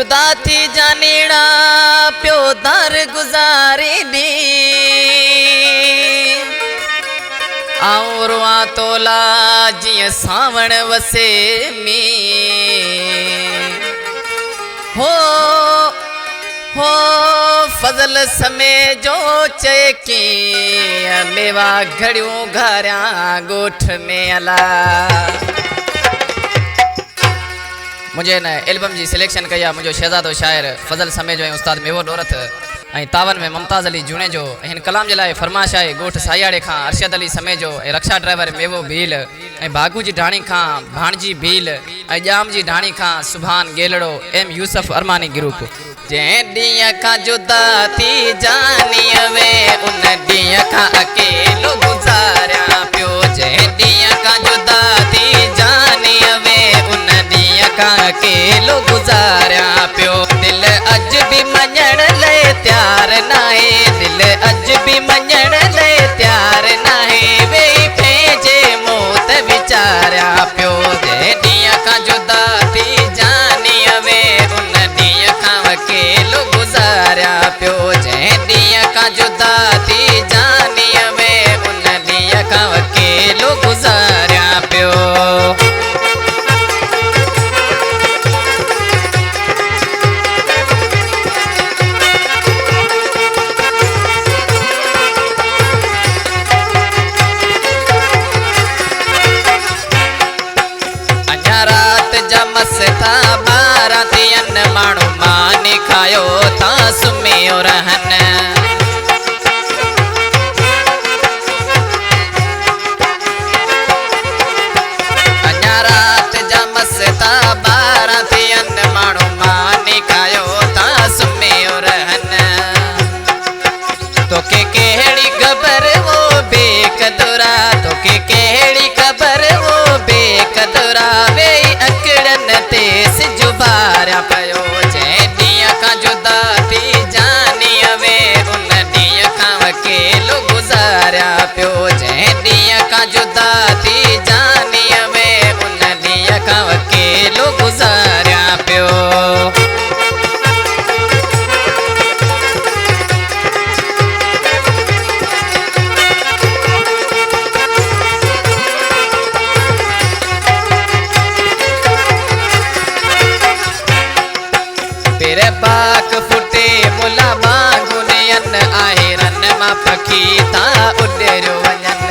जुदा थी जानीड़ा प्यो दर गुजारी दी आऊं रुआ तोला जिय सावण वसे मी हो फजल समय जो चेकी मेवा घड़ियों घरिया गोठ में अला मुझे न एल्बम जी सिलेक्शन कया मुझे शहजादो शायर फजल समय जो उस्ताद मेवो डोरत तावन में मुमताज़ अली जूने जो इन कलाम जलाए फरमाश है गोठ सायाड़े खां अरशद अली समय जो रक्षा ड्राइवर मेवो भील बागू जी ढाणी खां भाणजी भील जाम जी ढाणी खां सुभान गेलड़ो एम यूसुफ अरमानी ग्रुप जे दिया का जुदा थी जानी वे उन दिया का अकेलो गुजारा प्यो जे दिया का जुदा थी जानी वे उन दिया का अकेलो गुजारा प्यो दिल अज भी मञण ले त्यार नाहे दिल अज भी मञण ले त्यार नाहे वे भेजे मौत विचारा प्यो जे दिया का जुदा थी जानी वे उन दिया का अकेलो गुजारा प्यो जे दिया का जुदा थी जानी वे उन दिया का अकेलो गुजारा प्यो मस्ता बारा थियन माण्हू मानी खायो ता सुम्हियो रहन अञा रात जा मस्ता बारा थियन माण्हू मानी खायो ता सुम्हियो रहन तोखे कहिड़ी ख़बर वो बेकदुरा तोखे कहिड़ी ख़बर वो बेकदुरा वे तेस जुबारा पयो जे दिया का जुदा थी जानी वे उन दिया का अकेलो गुजारा प्यो जे दिया का जुदा थी जानी वे उन दिया का अकेलो गुजारा प्यो तेरे बाग फुटे मुला बागुनियन आहे रन मा पखी ता उडेरो वञन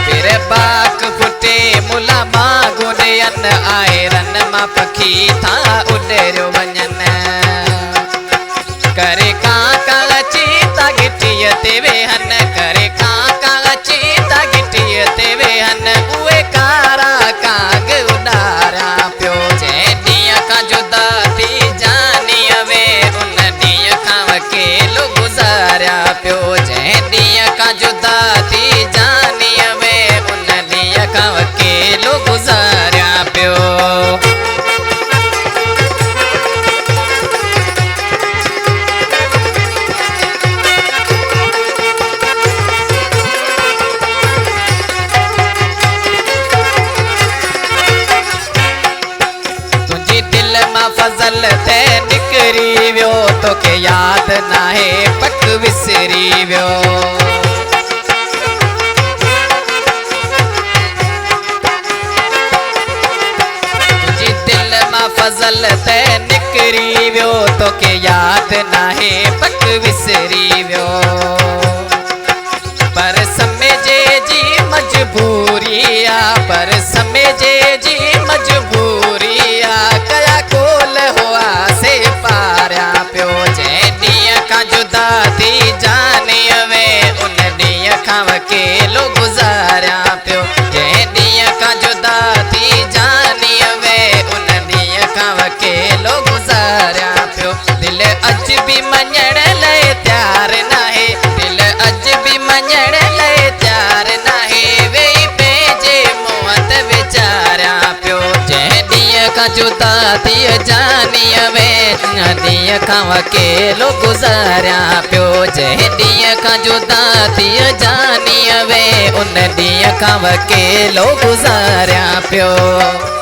तेरे बाग फुटे मुला बागुनियन आहे रन मा पखी ता उडेरो वञन करे काका चीता गिटिय ते वेहन करे काका चीता गिटिय ते वेहन उए कारा काग उडारा प्यो जे दिया का जुदा थी जानी वे उन दिया का अकेलो गुजारा प्यो जे दिया का जुदा थी जानी वे उन दिया का अकेलो गुजारा प्यो फजल ते निकरी व्यो तोखे याद नाहे पक विसरी व्यो तुझी दिल मां फजल ते निकरी व्यो तोखे याद नाहे पक विसरी व्यो पर समझे जी मजबूरिया पर समझे जी मजबूरिया कया कोल हुआ से पारा प्यो जे दिया का जुदा थी जानी वे उन दिया का अकेलो गुजारा प्यो जे दिया का जुदा थी जानी वे उन दिया का अकेलो गुजारा प्यो दिल अज भी मञण ले त्यार नाहे दिल अज भी मञण ले त्यार नाहे वे पेजे मौत विचारा प्यो जे दिया का जुदा थी जानी वे ॾींहं खां अकेलो गुज़ारिया पियो जंहिं ॾींहं खां जुदा थी जानीअ वे उन ॾींहं खां अकेलो गुज़ारिया पियो।